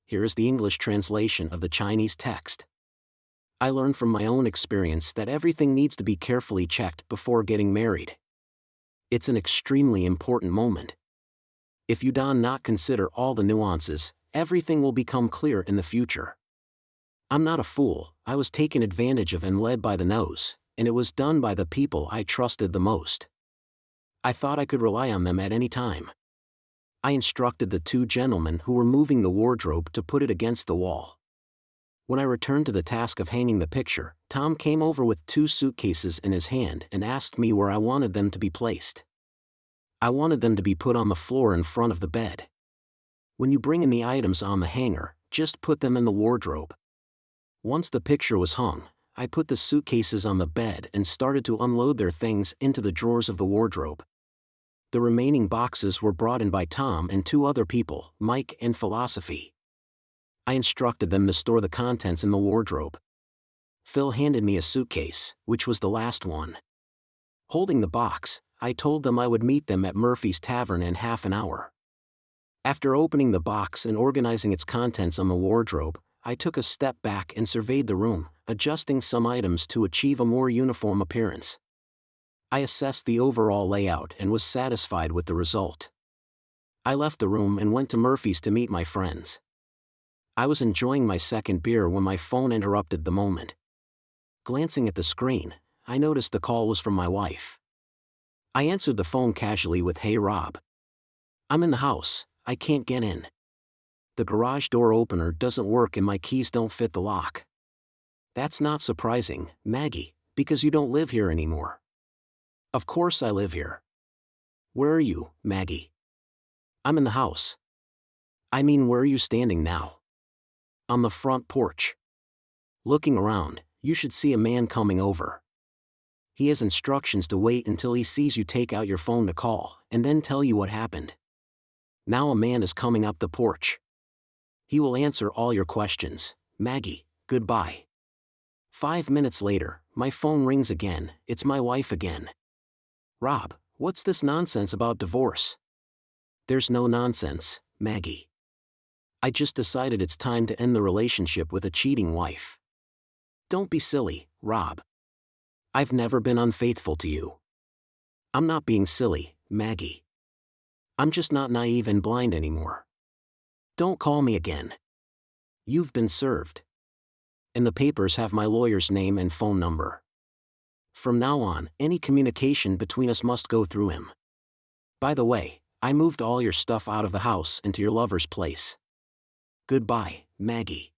Here is the English translation of the Chinese text. I learned from my own experience that everything needs to be carefully checked before getting married. It's an extremely important moment. If you do not consider all the nuances, everything will become clear in the future. I'm not a fool. I was taken advantage of and led by the nose, and it was done by the people I trusted the most. I thought I could rely on them at any time. I instructed the two gentlemen who were moving the wardrobe to put it against the wall. When I returned to the task of hanging the picture, Tom came over with 2 suitcases in his hand and asked me where I wanted them to be placed. I wanted them to be put on the floor in front of the bed. When you bring in the items on the hanger, just put them in the wardrobe. Once the picture was hung, I put the suitcases on the bed and started to unload their things into the drawers of the wardrobe. The remaining boxes were brought in by Tom and 2 other people, Mike and Philosophy. I instructed them to store the contents in the wardrobe. Phil handed me a suitcase, which was the last one. Holding the box, I told them I would meet them at Murphy's Tavern in half an hour. After opening the box and organizing its contents on the wardrobe, I took a step back and surveyed the room, adjusting some items to achieve a more uniform appearance. I assessed the overall layout and was satisfied with the result. I left the room and went to Murphy's to meet my friends. I was enjoying my second beer when my phone interrupted the moment. Glancing at the screen, I noticed the call was from my wife. I answered the phone casually with, "Hey Rob. I'm in the house, I can't get in. The garage door opener doesn't work and my keys don't fit the lock." "That's not surprising, Maggie, because you don't live here anymore." "Of course I live here." "Where are you, Maggie?" "I'm in the house." "I mean, where are you standing now?" "On the front porch." Looking around, you should see a man coming over. He has instructions to wait until he sees you take out your phone to call, and then tell you what happened. Now a man is coming up the porch. He will answer all your questions. Maggie, goodbye. 5 minutes later, my phone rings again. It's my wife again. "Rob, what's this nonsense about divorce?" "There's no nonsense, Maggie. I just decided it's time to end the relationship with a cheating wife." "Don't be silly, Rob. I've never been unfaithful to you." "I'm not being silly, Maggie. I'm just not naive and blind anymore. Don't call me again. You've been served. And the papers have my lawyer's name and phone number. From now on, any communication between us must go through him. By the way, I moved all your stuff out of the house into your lover's place. Goodbye, Maggie."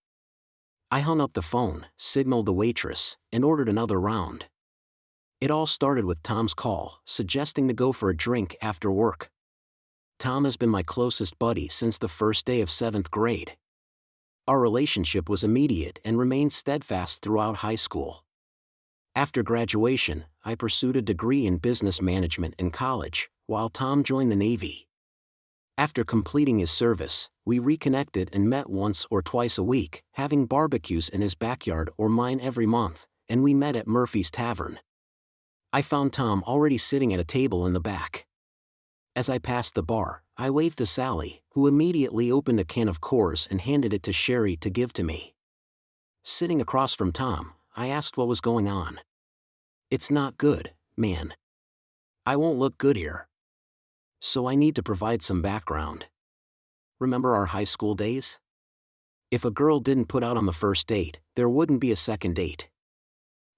I hung up the phone, signaled the waitress, and ordered another round. It all started with Tom's call, suggesting to go for a drink after work. Tom has been my closest buddy since the first day of 7th grade. Our relationship was immediate and remained steadfast throughout high school. After graduation, I pursued a degree in business management in college, while Tom joined the Navy. After completing his service, we reconnected and met once or twice a week, having barbecues in his backyard or mine every month, and we met at Murphy's Tavern. I found Tom already sitting at a table in the back. As I passed the bar, I waved to Sally, who immediately opened a can of Coors and handed it to Sherry to give to me. Sitting across from Tom, I asked what was going on. "It's not good, man. I won't look good here. So I need to provide some background. Remember our high school days? If a girl didn't put out on the first date, there wouldn't be a second date.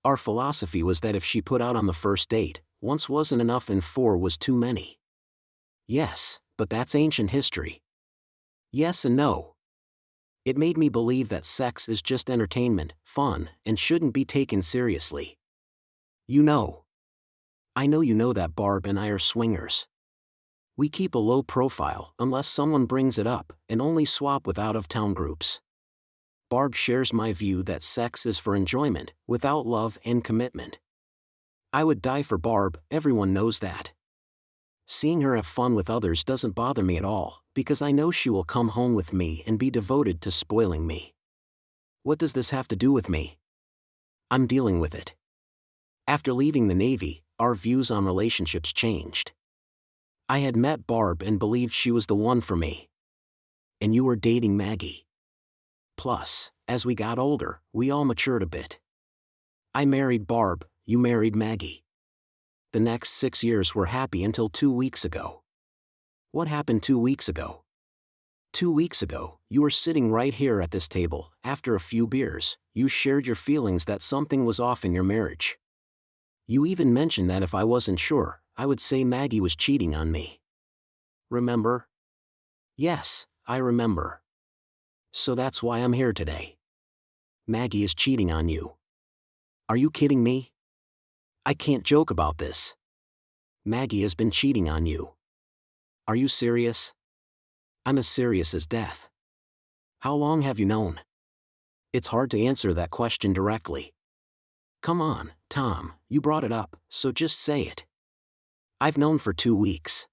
Our philosophy was that if she put out on the first date, once wasn't enough and 4 was too many." "Yes, but that's ancient history." "Yes and no. It made me believe that sex is just entertainment, fun, and shouldn't be taken seriously. You know. I know you know that Barb and I are swingers. We keep a low profile unless someone brings it up, and only swap with out-of-town groups. Barb shares my view that sex is for enjoyment, without love and commitment. I would die for Barb, everyone knows that. Seeing her have fun with others doesn't bother me at all, because I know she will come home with me and be devoted to spoiling me. What does this have to do with me? I'm dealing with it." After leaving the Navy, our views on relationships changed. I had met Barb and believed she was the one for me. "And you were dating Maggie." Plus, as we got older, we all matured a bit. I married Barb, you married Maggie. The next 6 years were happy until 2 weeks ago. What happened 2 weeks ago? 2 weeks ago, you were sitting right here at this table. After a few beers, you shared your feelings that something was off in your marriage. You even mentioned that if I wasn't sure, I would say Maggie was cheating on me. Remember? Yes, I remember. So that's why I'm here today. Maggie is cheating on you. Are you kidding me? I can't joke about this. Maggie has been cheating on you. Are you serious? I'm as serious as death. How long have you known? It's hard to answer that question directly. Come on, Tom, you brought it up, so just say it. I've known for 2 weeks.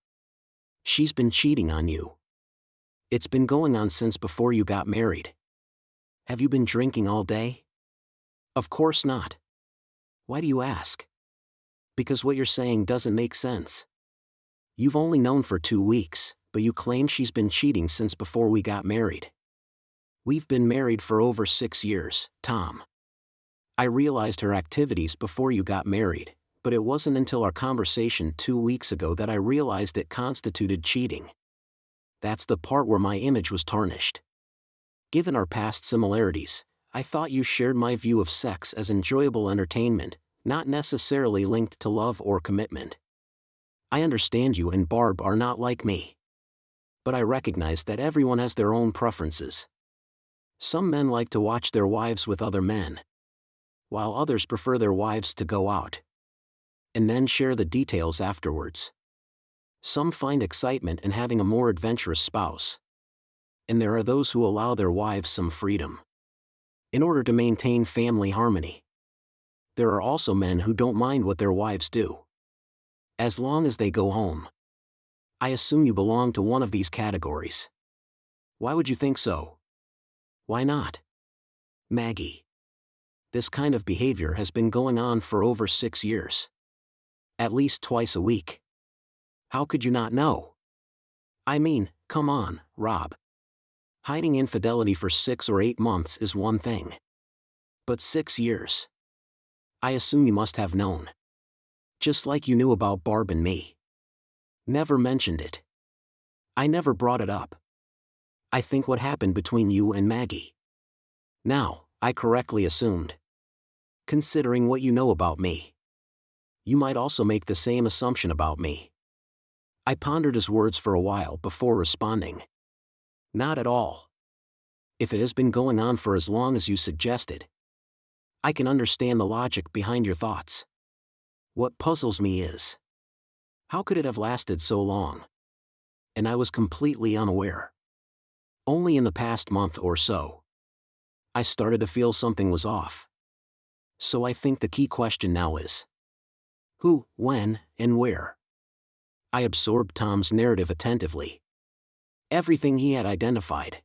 She's been cheating on you. It's been going on since before you got married. Have you been drinking all day? Of course not. Why do you ask? Because what you're saying doesn't make sense. You've only known for 2 weeks, but you claim she's been cheating since before we got married. We've been married for over 6 years, Tom. I realized her activities before you got married, but it wasn't until our conversation 2 weeks ago that I realized it constituted cheating. That's the part where my image was tarnished. Given our past similarities, I thought you shared my view of sex as enjoyable entertainment, not necessarily linked to love or commitment. I understand you and Barb are not like me. But I recognize that everyone has their own preferences. Some men like to watch their wives with other men, while others prefer their wives to go out and then share the details afterwards. Some find excitement in having a more adventurous spouse, and there are those who allow their wives some freedom in order to maintain family harmony. There are also men who don't mind what their wives do, as long as they go home. I assume you belong to one of these categories. Why would you think so? Why not? Maggie. This kind of behavior has been going on for over 6 years. At least twice a week. How could you not know? I mean, come on, Rob. Hiding infidelity for 6 or 8 months is one thing. But 6 years? I assume you must have known. Just like you knew about Barb and me. Never mentioned it. I never brought it up. I think what happened between you and Maggie. Now, I correctly assumed. Considering what you know about me, you might also make the same assumption about me. I pondered his words for a while before responding. Not at all. If it has been going on for as long as you suggested, I can understand the logic behind your thoughts. What puzzles me is, how could it have lasted so long? And I was completely unaware. Only in the past month or so, I started to feel something was off. So I think the key question now is, who, when, and where? I absorbed Tom's narrative attentively. Everything he had identified,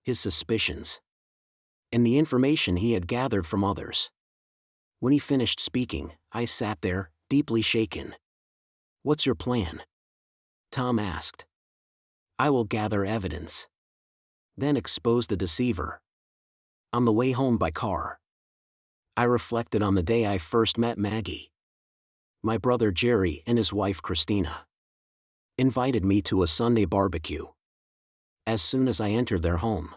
his suspicions, and the information he had gathered from others. When he finished speaking, I sat there, deeply shaken. What's your plan? Tom asked. I will gather evidence. Then expose the deceiver. On the way home by car, I reflected on the day I first met Maggie. My brother Jerry and his wife Christina invited me to a Sunday barbecue. As soon as I entered their home,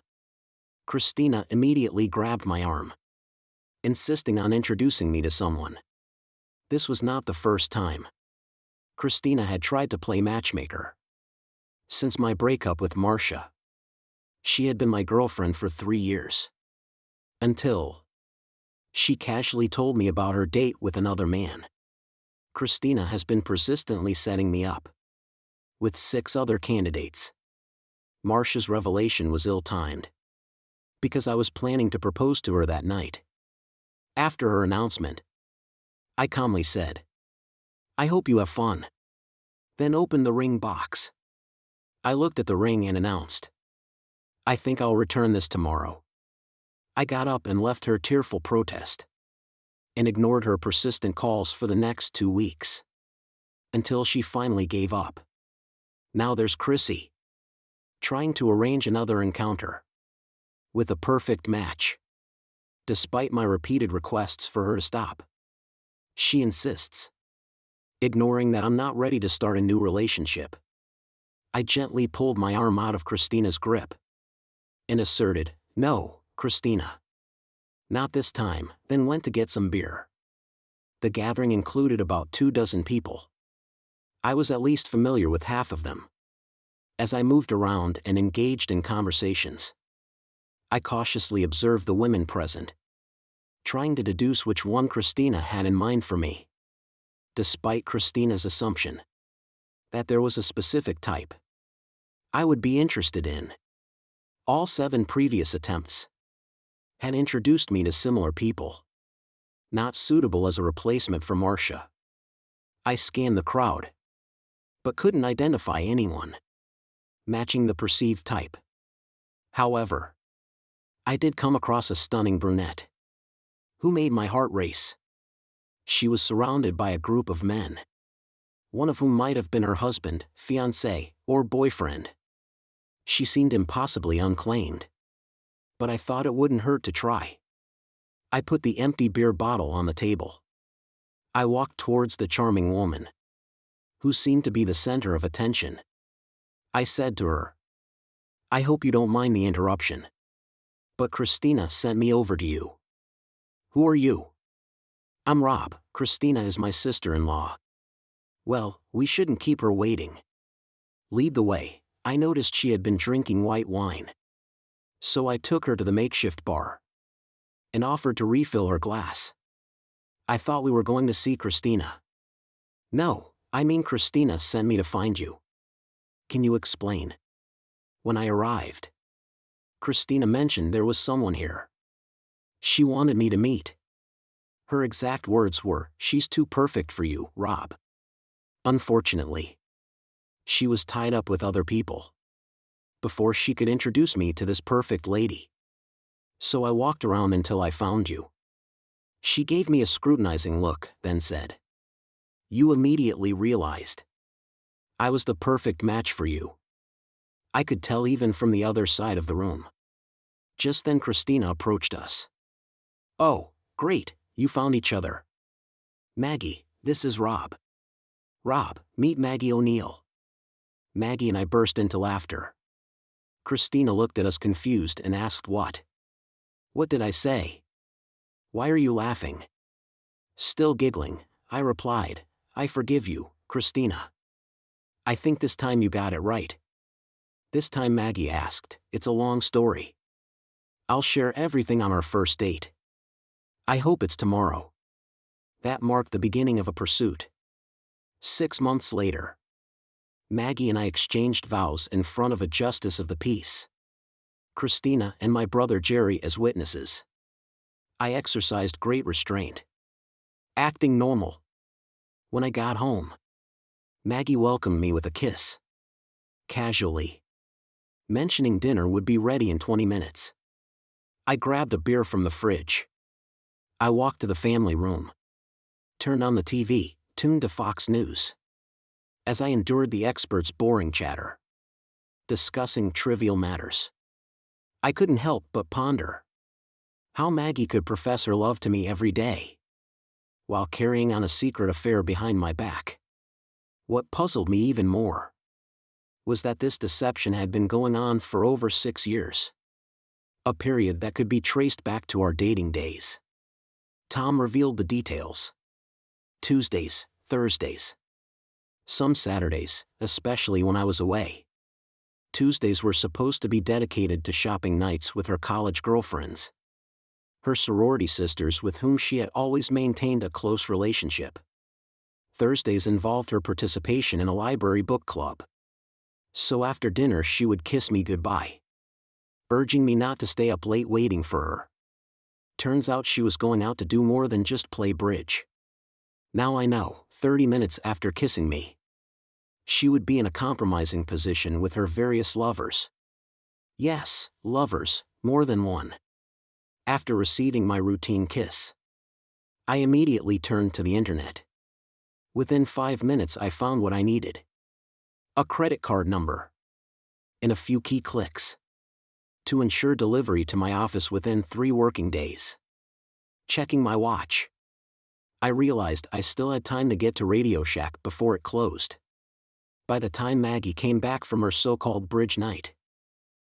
Christina immediately grabbed my arm, insisting on introducing me to someone. This was not the first time. Christina had tried to play matchmaker. Since my breakup with Marcia, she had been my girlfriend for 3 years. Until she casually told me about her date with another man. Christina has been persistently setting me up with 6 other candidates. Marcia's revelation was ill-timed, because I was planning to propose to her that night. After her announcement, I calmly said, I hope you have fun. Then opened the ring box. I looked at the ring and announced, I think I'll return this tomorrow. I got up and left her tearful protest, and ignored her persistent calls for the next 2 weeks. Until she finally gave up. Now there's Chrissy, trying to arrange another encounter. with a perfect match. Despite my repeated requests for her to stop, she insists. Ignoring that I'm not ready to start a new relationship, I gently pulled my arm out of Christina's grip and asserted, "No, Christina. Not this time," then went to get some beer. The gathering included about 24 people. I was at least familiar with half of them. As I moved around and engaged in conversations, I cautiously observed the women present, trying to deduce which one Christina had in mind for me. Despite Christina's assumption that there was a specific type I would be interested in, all 7 previous attempts had introduced me to similar people, not suitable as a replacement for Marcia. I scanned the crowd, but couldn't identify anyone matching the perceived type. However, I did come across a stunning brunette who made my heart race. She was surrounded by a group of men, one of whom might have been her husband, fiancé, or boyfriend. She seemed impossibly unclaimed, but I thought it wouldn't hurt to try. I put the empty beer bottle on the table. I walked towards the charming woman, who seemed to be the center of attention. I said to her, "I hope you don't mind the interruption, but Christina sent me over to you." "Who are you?" "I'm Rob. Christina is my sister-in-law." "Well, we shouldn't keep her waiting. Lead the way." I noticed she had been drinking white wine, so I took her to the makeshift bar and offered to refill her glass. "I thought we were going to see Christina." "No, I mean Christina sent me to find you." "Can you explain?" "When I arrived, Christina mentioned there was someone here she wanted me to meet. Her exact words were, 'She's too perfect for you, Rob.' Unfortunately, she was tied up with other people before she could introduce me to this perfect lady. So I walked around until I found you." She gave me a scrutinizing look, then said, "You immediately realized I was the perfect match for you." I could tell even from the other side of the room. Just then Christina approached us. "Oh, great, you found each other. Maggie, this is Rob. Rob, meet Maggie O'Neill." Maggie and I burst into laughter. Christina looked at us confused and asked what. What did I say? "Why are you laughing?" Still giggling, I replied, "I forgive you, Christina. I think this time you got it right." This time Maggie asked, "It's a long story. I'll share everything on our first date. I hope it's tomorrow." That marked the beginning of a pursuit. 6 months later, Maggie and I exchanged vows in front of a justice of the peace, Christina and my brother Jerry as witnesses. I exercised great restraint, acting normal. When I got home, Maggie welcomed me with a kiss, casually mentioning dinner would be ready in 20 minutes. I grabbed a beer from the fridge. I walked to the family room, turned on the TV, tuned to Fox News. As I endured the experts' boring chatter, discussing trivial matters, I couldn't help but ponder how Maggie could profess her love to me every day while carrying on a secret affair behind my back. What puzzled me even more was that this deception had been going on for over 6 years, a period that could be traced back to our dating days. Tom revealed the details. Tuesdays, Thursdays, some Saturdays, especially when I was away. Tuesdays were supposed to be dedicated to shopping nights with her college girlfriends, her sorority sisters with whom she had always maintained a close relationship. Thursdays involved her participation in a library book club. So after dinner she would kiss me goodbye, urging me not to stay up late waiting for her. Turns out she was going out to do more than just play bridge. Now I know, 30 minutes after kissing me, she would be in a compromising position with her various lovers. Yes, lovers, more than one. After receiving my routine kiss, I immediately turned to the internet. Within 5 minutes I found what I needed: a credit card number and a few key clicks. to ensure delivery to my office within 3 working days. Checking my watch, I realized I still had time to get to Radio Shack before it closed. By the time Maggie came back from her so-called bridge night,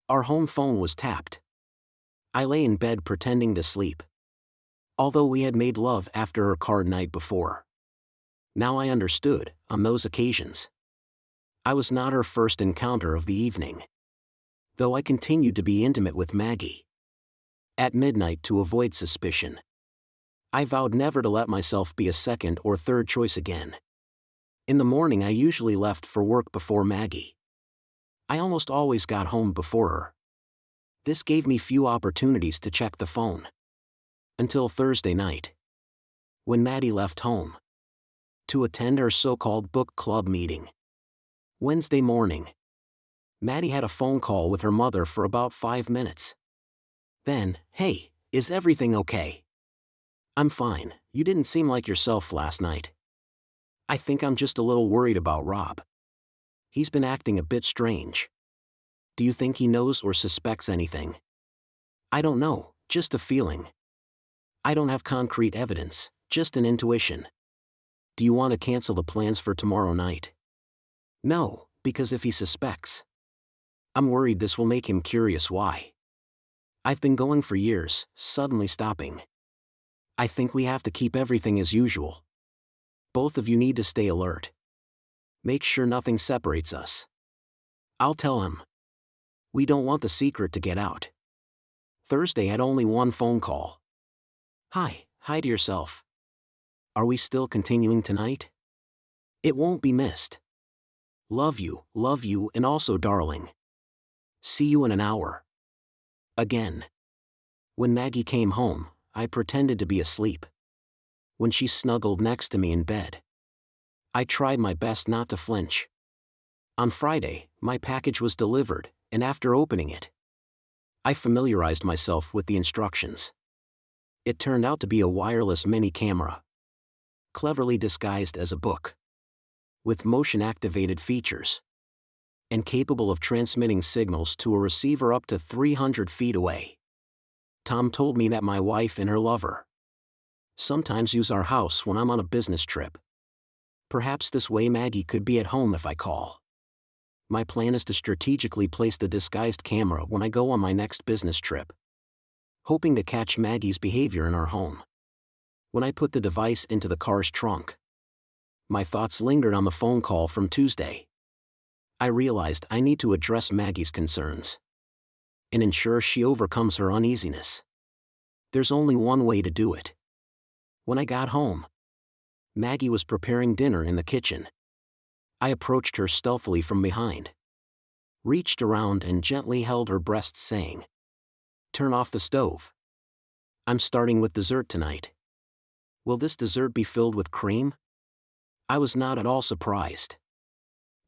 our home phone was tapped. I lay in bed pretending to sleep, although we had made love after her card night before. Now I understood, on those occasions, I was not her first encounter of the evening. Though I continued to be intimate with Maggie at midnight to avoid suspicion, I vowed never to let myself be a second or third choice again. In the morning I usually left for work before Maggie. I almost always got home before her. This gave me few opportunities to check the phone. Until Thursday night, when Maddie left home to attend her so-called book club meeting. Wednesday morning, Maddie had a phone call with her mother for about 5 minutes. Then, "Hey, is everything okay?" "I'm fine, you didn't seem like yourself last night." "I think I'm just a little worried about Rob. He's been acting a bit strange." "Do you think he knows or suspects anything?" "I don't know, just a feeling. I don't have concrete evidence, just an intuition." "Do you want to cancel the plans for tomorrow night?" "No, because if he suspects, I'm worried this will make him curious why I've been going for years, suddenly stopping. I think we have to keep everything as usual. Both of you need to stay alert. Make sure nothing separates us." "I'll tell him. We don't want the secret to get out." Thursday had only one phone call. Hi to yourself. Are we still continuing tonight? It won't be missed. Love you, and also darling. See you in an hour. Again. When Maggie came home, I pretended to be asleep. When she snuggled next to me in bed, I tried my best not to flinch. On Friday, my package was delivered, and after opening it, I familiarized myself with the instructions. It turned out to be a wireless mini camera, cleverly disguised as a book, with motion-activated features, and capable of transmitting signals to a receiver up to 300 feet away. Tom told me that my wife and her lover sometimes use our house when I'm on a business trip. Perhaps this way Maggie could be at home if I call. My plan is to strategically place the disguised camera when I go on my next business trip, hoping to catch Maggie's behavior in our home. When I put the device into the car's trunk, my thoughts lingered on the phone call from Tuesday. I realized I need to address Maggie's concerns and ensure she overcomes her uneasiness. There's only one way to do it. When I got home, Maggie was preparing dinner in the kitchen. I approached her stealthily from behind, reached around and gently held her breasts, saying, "Turn off the stove. I'm starting with dessert tonight. Will this dessert be filled with cream?" I was not at all surprised.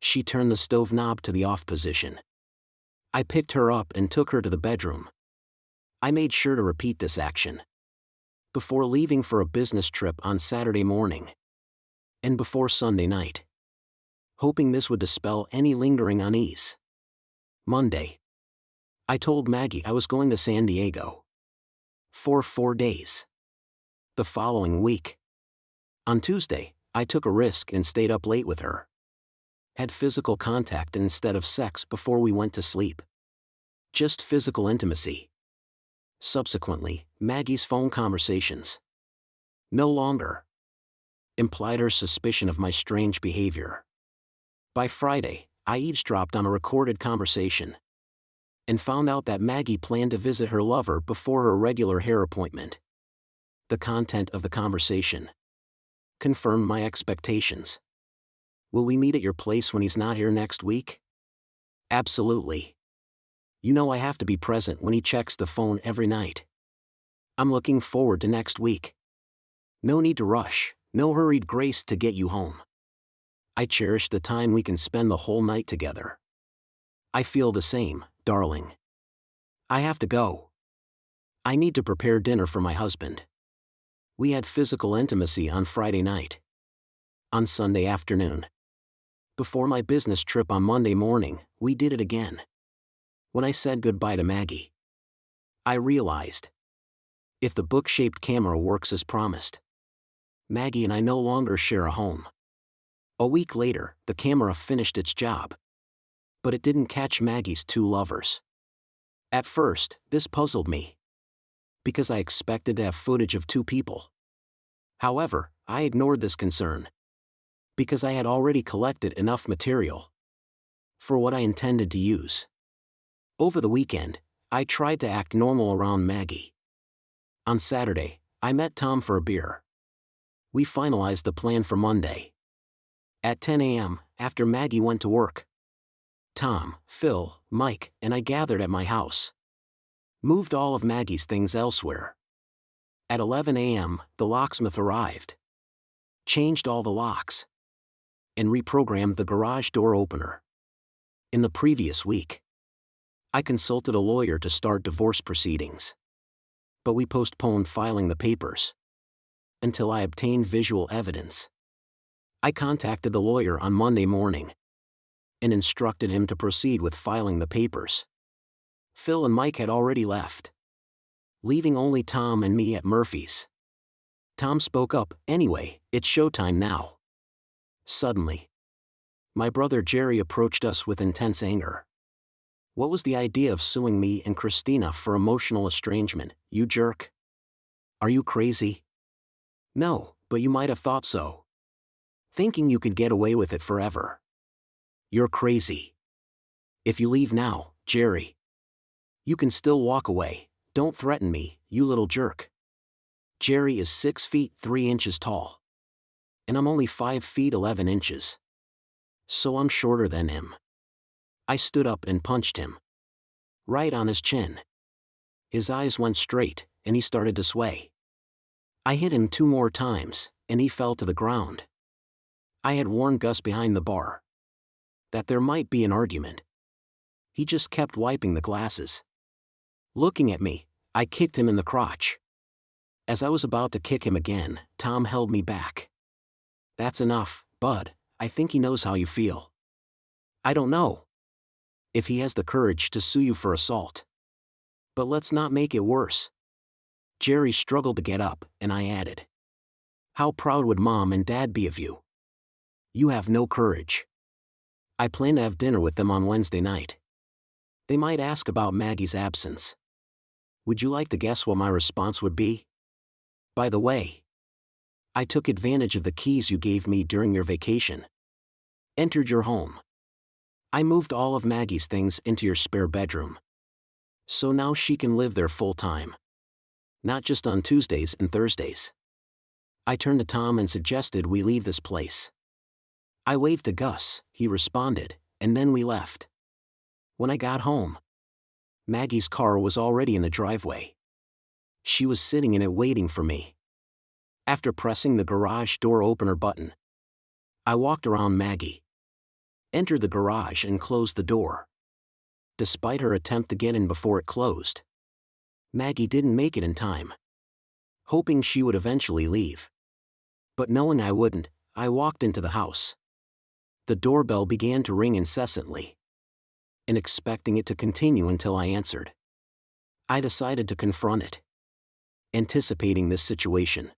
She turned the stove knob to the off position. I picked her up and took her to the bedroom. I made sure to repeat this action before leaving for a business trip on Saturday morning, and before Sunday night, hoping this would dispel any lingering unease. Monday, I told Maggie I was going to San Diego for 4 days. The following week, on Tuesday, I took a risk and stayed up late with her. Had physical contact instead of sex before we went to sleep. Just physical intimacy. Subsequently, Maggie's phone conversations no longer implied her suspicion of my strange behavior. By Friday, I eavesdropped on a recorded conversation and found out that Maggie planned to visit her lover before her regular hair appointment. The content of the conversation confirmed my expectations. "Will we meet at your place when he's not here next week?" "Absolutely. You know I have to be present when he checks the phone every night. I'm looking forward to next week. No need to rush, no hurried grace to get you home. I cherish the time we can spend the whole night together." "I feel the same, darling. I have to go. I need to prepare dinner for my husband." We had physical intimacy on Friday night. On Sunday afternoon, before my business trip on Monday morning, we did it again. When I said goodbye to Maggie, I realized, if the book-shaped camera works as promised, Maggie and I no longer share a home. A week later, the camera finished its job. But it didn't catch Maggie's two lovers. At first, this puzzled me, because I expected to have footage of two people. However, I ignored this concern, because I had already collected enough material for what I intended to use. Over the weekend, I tried to act normal around Maggie. On Saturday, I met Tom for a beer. We finalized the plan for Monday. At 10 a.m., after Maggie went to work, Tom, Phil, Mike, and I gathered at my house. Moved all of Maggie's things elsewhere. At 11 a.m., the locksmith arrived. Changed all the locks. And reprogrammed the garage door opener. In the previous week, I consulted a lawyer to start divorce proceedings. But we postponed filing the papers until I obtained visual evidence. I contacted the lawyer on Monday morning and instructed him to proceed with filing the papers. Phil and Mike had already left, leaving only Tom and me at Murphy's. Tom spoke up, "Anyway, it's showtime now." Suddenly, my brother Jerry approached us with intense anger. "What was the idea of suing me and Christina for emotional estrangement, you jerk? Are you crazy?" "No, but you might have thought so. Thinking you could get away with it forever. You're crazy. If you leave now, Jerry, you can still walk away. Don't threaten me, you little jerk." Jerry is 6 feet 3 inches tall. And I'm only 5 feet 11 inches. So I'm shorter than him. I stood up and punched him. Right on his chin. His eyes went straight, and he started to sway. I hit him 2 more times, and he fell to the ground. I had warned Gus behind the bar that there might be an argument. He just kept wiping the glasses. Looking at me, I kicked him in the crotch. As I was about to kick him again, Tom held me back. "That's enough, bud. I think he knows how you feel." "I don't know if he has the courage to sue you for assault. But let's not make it worse." Jerry struggled to get up, and I added, "How proud would Mom and Dad be of you? You have no courage." I plan to have dinner with them on Wednesday night. They might ask about Maggie's absence. Would you like to guess what my response would be? "By the way, I took advantage of the keys you gave me during your vacation. Entered your home. I moved all of Maggie's things into your spare bedroom. So now she can live there full time. Not just on Tuesdays and Thursdays." I turned to Tom and suggested we leave this place. I waved to Gus, he responded, and then we left. When I got home, Maggie's car was already in the driveway. She was sitting in it waiting for me. After pressing the garage door opener button, I walked around Maggie, entered the garage and closed the door. Despite her attempt to get in before it closed, Maggie didn't make it in time. Hoping she would eventually leave, but knowing I wouldn't, I walked into the house. The doorbell began to ring incessantly, and expecting it to continue until I answered, I decided to confront it. Anticipating this situation,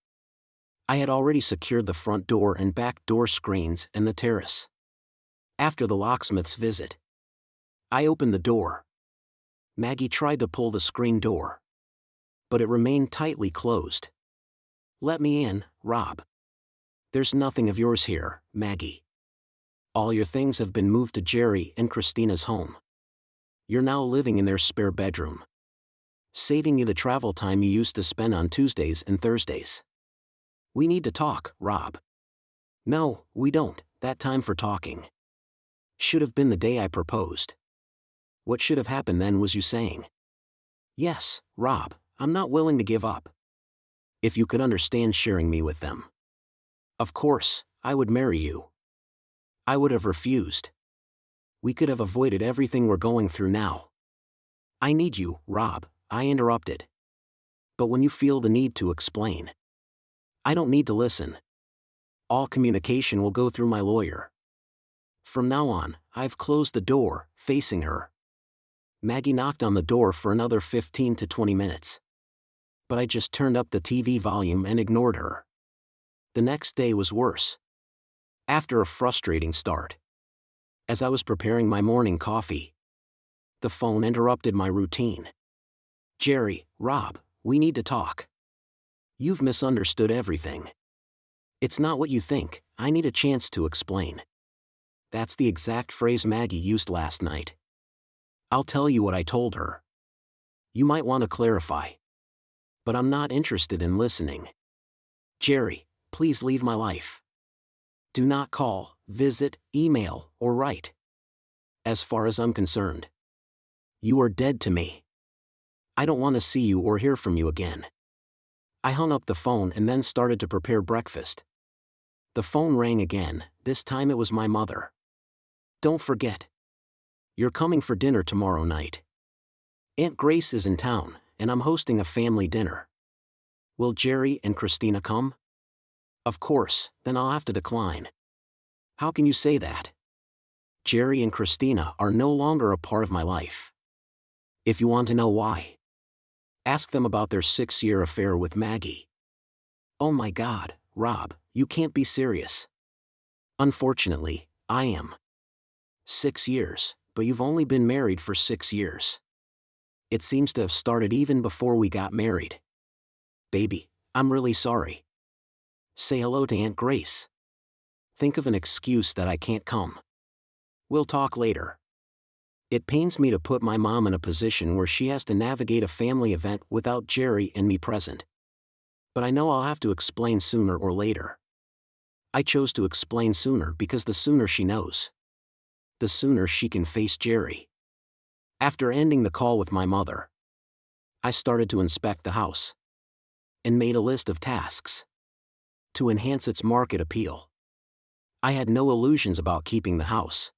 I had already secured the front door and back door screens and the terrace. After the locksmith's visit, I opened the door. Maggie tried to pull the screen door, but it remained tightly closed. "Let me in, Rob. There's nothing of yours here, Maggie. All your things have been moved to Jerry and Christina's home. You're now living in their spare bedroom, saving you the travel time you used to spend on Tuesdays and Thursdays. We need to talk, Rob." "No, we don't. That time for talking should have been the day I proposed. What should have happened then was you saying, 'Yes, Rob, I'm not willing to give up.' If you could understand sharing me with them, of course, I would marry you. I would have refused. We could have avoided everything we're going through now." "I need you, Rob," I interrupted. "But when you feel the need to explain, I don't need to listen. All communication will go through my lawyer. From now on, I've closed the door, facing her. Maggie knocked on the door for another 15 to 20 minutes. But I just turned up the TV volume and ignored her. The next day was worse. After a frustrating start, as I was preparing my morning coffee, the phone interrupted my routine. "Jerry, Rob, we need to talk. You've misunderstood everything. It's not what you think, I need a chance to explain." That's the exact phrase Maggie used last night. I'll tell you what I told her. You might want to clarify. But I'm not interested in listening. Jerry, please leave my life. Do not call, visit, email, or write. As far as I'm concerned, you are dead to me. I don't want to see you or hear from you again. I hung up the phone and then started to prepare breakfast. The phone rang again, this time it was my mother. "Don't forget. You're coming for dinner tomorrow night. Aunt Grace is in town, and I'm hosting a family dinner. Will Jerry and Christina come?" "Of course, then I'll have to decline." "How can you say that? Jerry and Christina are no longer a part of my life. If you want to know why, ask them about their 6-year affair with Maggie." "Oh my God, Rob, you can't be serious." "Unfortunately, I am. 6 years, but you've only been married for 6 years. It seems to have started even before we got married. Baby, I'm really sorry. Say hello to Aunt Grace. Think of an excuse that I can't come. We'll talk later." It pains me to put my mom in a position where she has to navigate a family event without Jerry and me present. But I know I'll have to explain sooner or later. I chose to explain sooner because the sooner she knows, the sooner she can face Jerry. After ending the call with my mother, I started to inspect the house and made a list of tasks to enhance its market appeal. I had no illusions about keeping the house.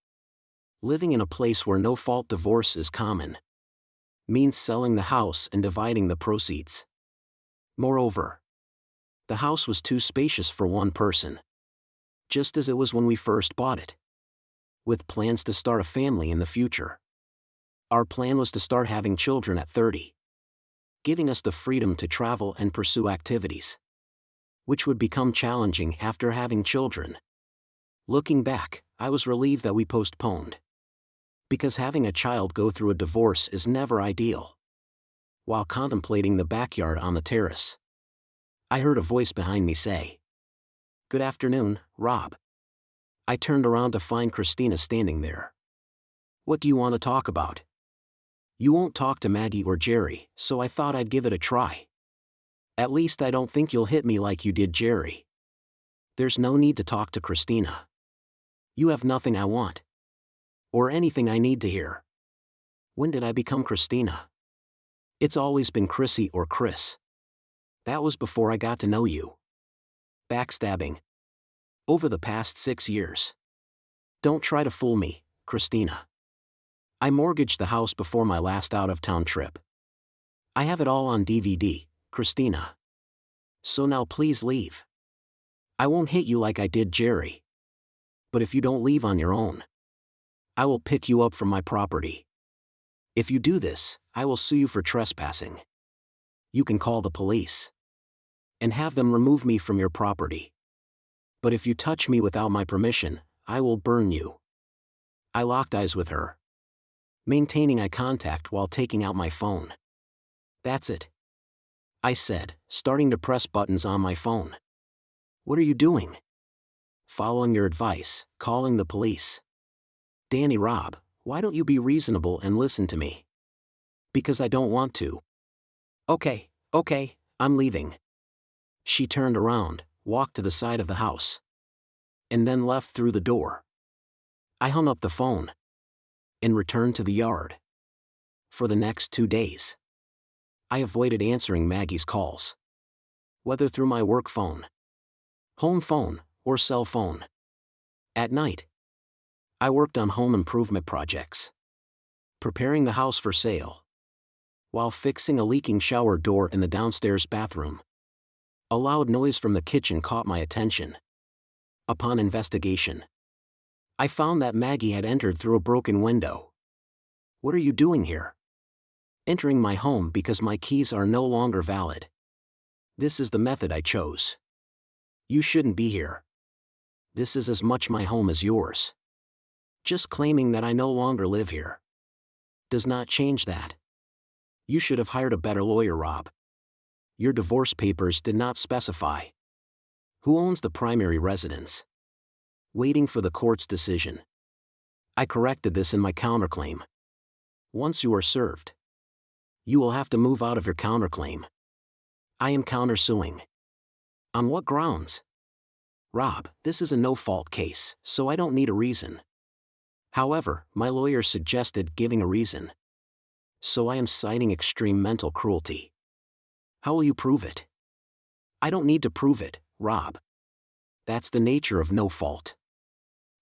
Living in a place where no-fault divorce is common means selling the house and dividing the proceeds. Moreover, the house was too spacious for one person, just as it was when we first bought it. With plans to start a family in the future, our plan was to start having children at 30, giving us the freedom to travel and pursue activities which would become challenging after having children. Looking back, I was relieved that we postponed, because having a child go through a divorce is never ideal. While contemplating the backyard on the terrace, I heard a voice behind me say, "Good afternoon, Rob." I turned around to find Christina standing there. "What do you want to talk about?" "You won't talk to Maggie or Jerry, so I thought I'd give it a try. At least I don't think you'll hit me like you did Jerry." "There's no need to talk to Christina. You have nothing I want, or anything I need to hear." "When did I become Christina?" "It's always been Chrissy or Chris. That was before I got to know you." "Backstabbing. Over the past 6 years. Don't try to fool me, Christina. I mortgaged the house before my last out-of-town trip. I have it all on DVD, Christina. So now please leave. I won't hit you like I did Jerry. But if you don't leave on your own, I will pick you up from my property. If you do this, I will sue you for trespassing. You can call the police and have them remove me from your property. But if you touch me without my permission, I will burn you." I locked eyes with her, maintaining eye contact while taking out my phone. "That's it," I said, starting to press buttons on my phone. "What are you doing?" "Following your advice, calling the police." "Danny, Rob, why don't you be reasonable and listen to me?" "Because I don't want to." Okay, I'm leaving." She turned around, walked to the side of the house, and then left through the door. I hung up the phone and returned to the yard. For the next 2 days, I avoided answering Maggie's calls, whether through my work phone, home phone, or cell phone. At night, I worked on home improvement projects, preparing the house for sale, while fixing a leaking shower door in the downstairs bathroom. A loud noise from the kitchen caught my attention. Upon investigation, I found that Maggie had entered through a broken window. What are you doing here? Entering my home because my keys are no longer valid. This is the method I chose. You shouldn't be here. This is as much my home as yours. Just claiming that I no longer live here does not change that. You should have hired a better lawyer, Rob. Your divorce papers did not specify who owns the primary residence. Waiting for the court's decision. I corrected this in my counterclaim. Once you are served, you will have to move out of your counterclaim. I am countersuing. On what grounds? Rob, this is a no-fault case, so I don't need a reason. However, my lawyer suggested giving a reason. So I am citing extreme mental cruelty. How will you prove it? I don't need to prove it, Rob. That's the nature of no fault.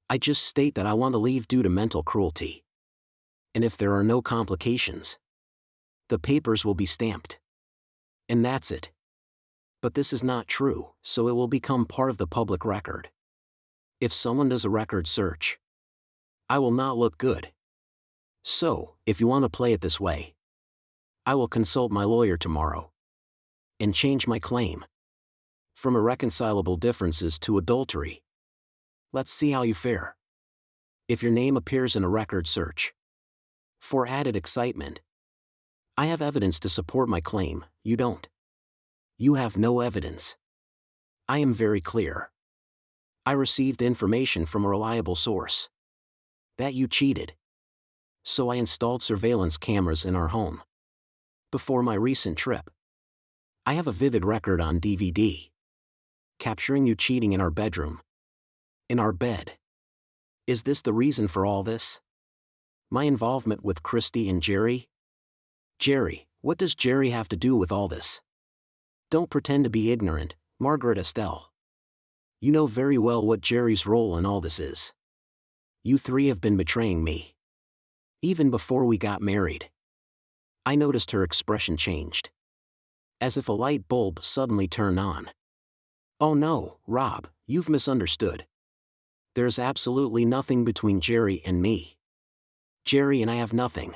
I just state that I want to leave due to mental cruelty. And if there are no complications, the papers will be stamped. And that's it. But this is not true, so it will become part of the public record. If someone does a record search, I will not look good. So, if you want to play it this way, I will consult my lawyer tomorrow and change my claim from irreconcilable differences to adultery. Let's see how you fare. If your name appears in a record search, for added excitement, I have evidence to support my claim. You don't. You have no evidence. I am very clear. I received information from a reliable source that you cheated. So I installed surveillance cameras in our home before my recent trip. I have a vivid record on DVD capturing you cheating in our bedroom. In our bed. Is this the reason for all this? My involvement with Christy and Jerry? Jerry, what does Jerry have to do with all this? Don't pretend to be ignorant, Margaret Estelle. You know very well what Jerry's role in all this is. You three have been betraying me. Even before we got married. I noticed her expression changed. As if a light bulb suddenly turned on. Oh no, Rob, you've misunderstood. There's absolutely nothing between Jerry and me. Jerry and I have nothing.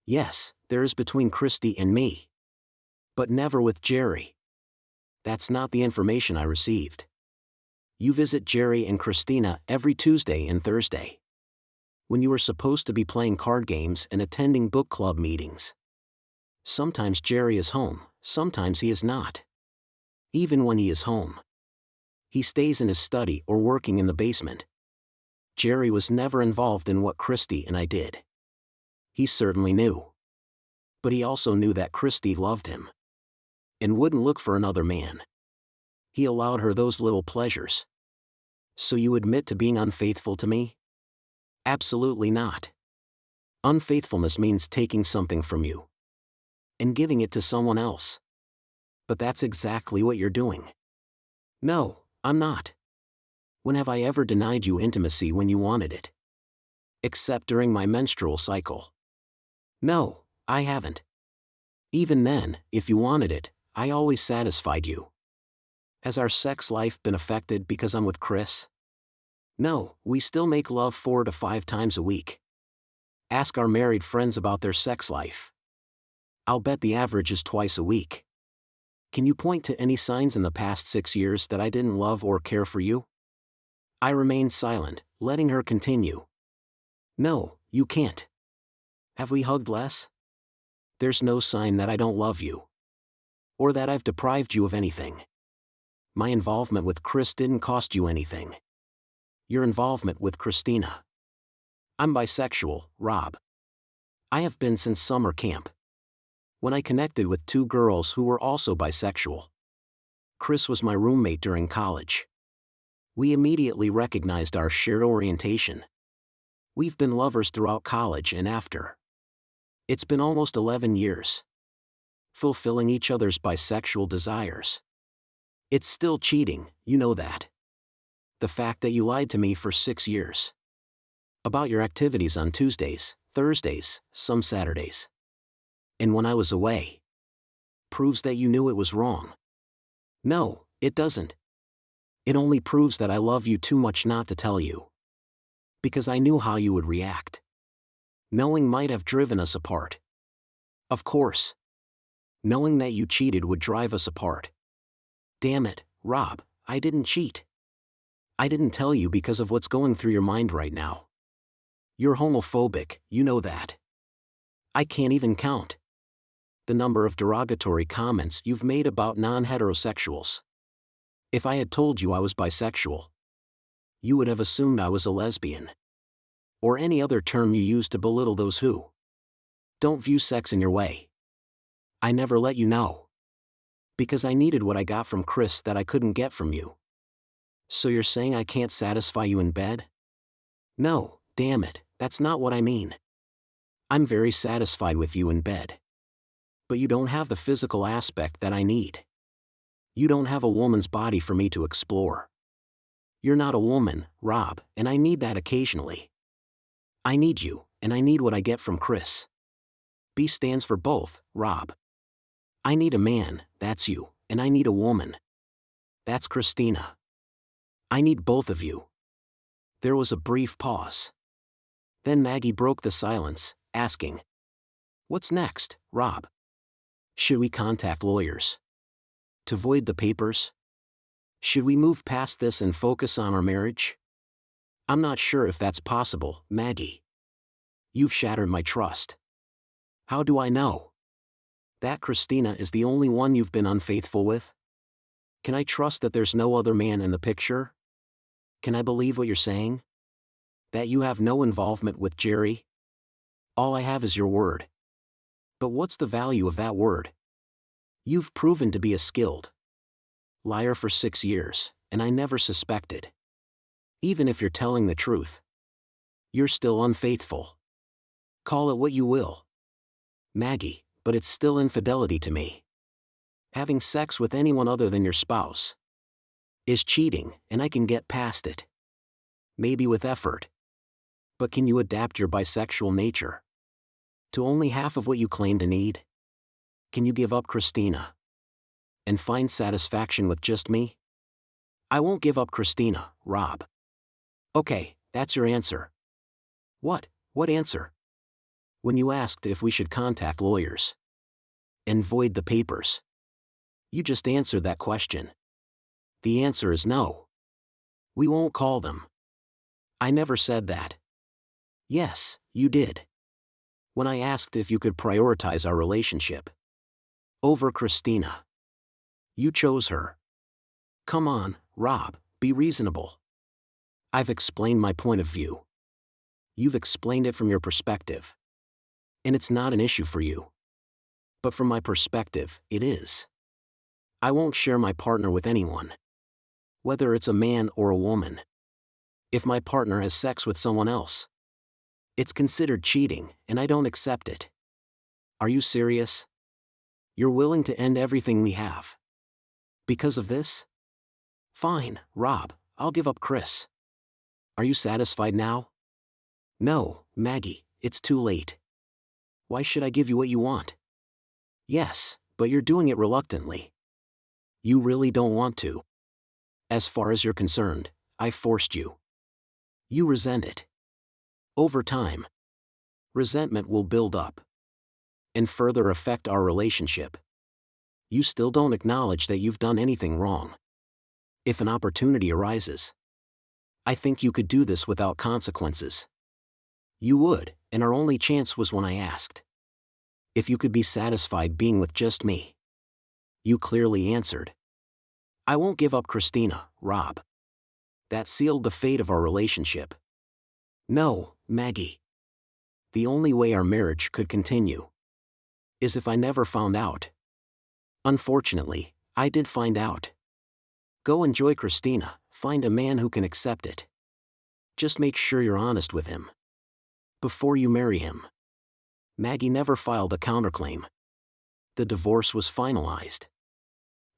Yes, there is between Christy and me. But never with Jerry. That's not the information I received. You visit Jerry and Christina every Tuesday and Thursday, when you were supposed to be playing card games and attending book club meetings. Sometimes Jerry is home, sometimes he is not. Even when he is home, he stays in his study or working in the basement. Jerry was never involved in what Christy and I did. He certainly knew. But he also knew that Christy loved him and wouldn't look for another man. He allowed her those little pleasures. So you admit to being unfaithful to me? Absolutely not. Unfaithfulness means taking something from you and giving it to someone else. But that's exactly what you're doing. No, I'm not. When have I ever denied you intimacy when you wanted it? Except during my menstrual cycle. No, I haven't. Even then, if you wanted it, I always satisfied you. Has our sex life been affected because I'm with Chris? No, we still make love 4 to 5 times a week. Ask our married friends about their sex life. I'll bet the average is twice a week. Can you point to any signs in the past 6 years that I didn't love or care for you? I remained silent, letting her continue. No, you can't. Have we hugged less? There's no sign that I don't love you. Or that I've deprived you of anything. My involvement with Chris didn't cost you anything. Your involvement with Christina. I'm bisexual, Rob. I have been since summer camp, when I connected with 2 girls who were also bisexual. Chris was my roommate during college. We immediately recognized our shared orientation. We've been lovers throughout college and after. It's been almost 11 years. Fulfilling each other's bisexual desires. It's still cheating, you know that. The fact that you lied to me for 6 years. About your activities on Tuesdays, Thursdays, some Saturdays. And when I was away. Proves that you knew it was wrong. No, it doesn't. It only proves that I love you too much not to tell you. Because I knew how you would react. Knowing might have driven us apart. Of course. Knowing that you cheated would drive us apart. Damn it, Rob, I didn't cheat. I didn't tell you because of what's going through your mind right now. You're homophobic, you know that. I can't even count the number of derogatory comments you've made about non-heterosexuals. If I had told you I was bisexual, you would have assumed I was a lesbian. Or any other term you use to belittle those who don't view sex in your way. I never let you know. Because I needed what I got from Chris that I couldn't get from you. So you're saying I can't satisfy you in bed? No, damn it, that's not what I mean. I'm very satisfied with you in bed. But you don't have the physical aspect that I need. You don't have a woman's body for me to explore. You're not a woman, Rob, and I need that occasionally. I need you, and I need what I get from Chris. B stands for both, Rob. I need a man, that's you, and I need a woman. That's Christina. I need both of you. There was a brief pause. Then Maggie broke the silence, asking, "What's next, Rob? Should we contact lawyers to void the papers? Should we move past this and focus on our marriage?" I'm not sure if that's possible, Maggie. You've shattered my trust. How do I know that Christina is the only one you've been unfaithful with? Can I trust that there's no other man in the picture? Can I believe what you're saying? That you have no involvement with Jerry? All I have is your word. But what's the value of that word? You've proven to be a skilled liar for 6 years, and I never suspected. Even if you're telling the truth, you're still unfaithful. Call it what you will, Maggie, but it's still infidelity to me. Having sex with anyone other than your spouse is cheating, and I can get past it. Maybe with effort. But can you adapt your bisexual nature to only half of what you claim to need? Can you give up Christina and find satisfaction with just me? I won't give up Christina, Rob. Okay, that's your answer. What answer? When you asked if we should contact lawyers and void the papers, you just answered that question. The answer is no. We won't call them. I never said that. Yes, you did. When I asked if you could prioritize our relationship over Christina, you chose her. Come on, Rob, be reasonable. I've explained my point of view. You've explained it from your perspective. And it's not an issue for you. But from my perspective, it is. I won't share my partner with anyone, whether it's a man or a woman. If my partner has sex with someone else, it's considered cheating, and I don't accept it. Are you serious? You're willing to end everything we have because of this? Fine, Rob, I'll give up Chris. Are you satisfied now? No, Maggie, it's too late. Why should I give you what you want? Yes, but you're doing it reluctantly. You really don't want to. As far as you're concerned, I forced you. You resent it. Over time, resentment will build up and further affect our relationship. You still don't acknowledge that you've done anything wrong. If an opportunity arises, I think you could do this without consequences. You would, and our only chance was when I asked if you could be satisfied being with just me. You clearly answered, I won't give up Christina, Rob. That sealed the fate of our relationship. No, Maggie. The only way our marriage could continue is if I never found out. Unfortunately, I did find out. Go enjoy Christina, find a man who can accept it. Just make sure you're honest with him before you marry him. Maggie never filed a counterclaim. The divorce was finalized.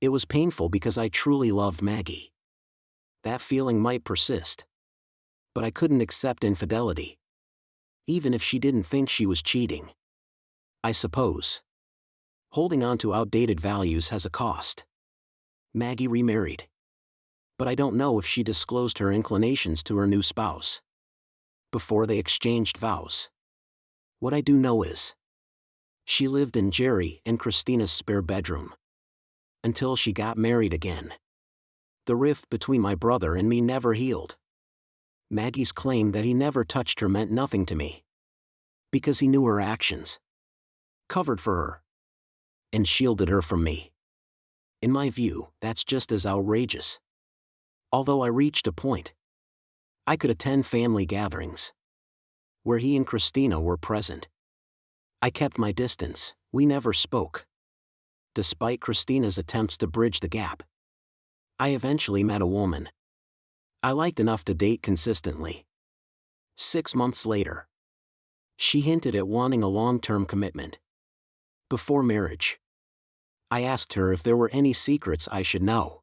It was painful because I truly loved Maggie. That feeling might persist. But I couldn't accept infidelity, even if she didn't think she was cheating. I suppose holding on to outdated values has a cost. Maggie remarried. But I don't know if she disclosed her inclinations to her new spouse before they exchanged vows. What I do know is, she lived in Jerry and Christina's spare bedroom. Until she got married again. The rift between my brother and me never healed. Maggie's claim that he never touched her meant nothing to me. Because he knew her actions. Covered for her. And shielded her from me. In my view, that's just as outrageous. Although I reached a point. I could attend family gatherings. Where he and Christina were present. I kept my distance, we never spoke. Despite Christina's attempts to bridge the gap. I eventually met a woman I liked enough to date consistently. 6 months later. She hinted at wanting a long-term commitment. Before marriage. I asked her if there were any secrets I should know.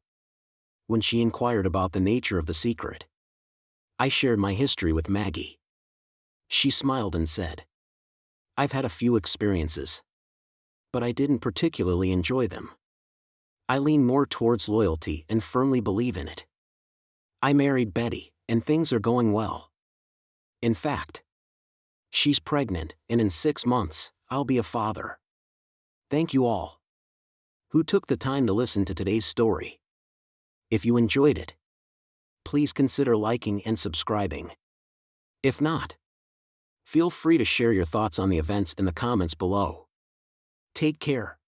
When she inquired about the nature of the secret. I shared my history with Maggie. She smiled and said, "I've had a few experiences. But I didn't particularly enjoy them. I lean more towards loyalty and firmly believe in it. I married Betty, and things are going well. In fact, she's pregnant, and in 6 months, I'll be a father." Thank you all who took the time to listen to today's story. If you enjoyed it, please consider liking and subscribing. If not, feel free to share your thoughts on the events in the comments below. Take care.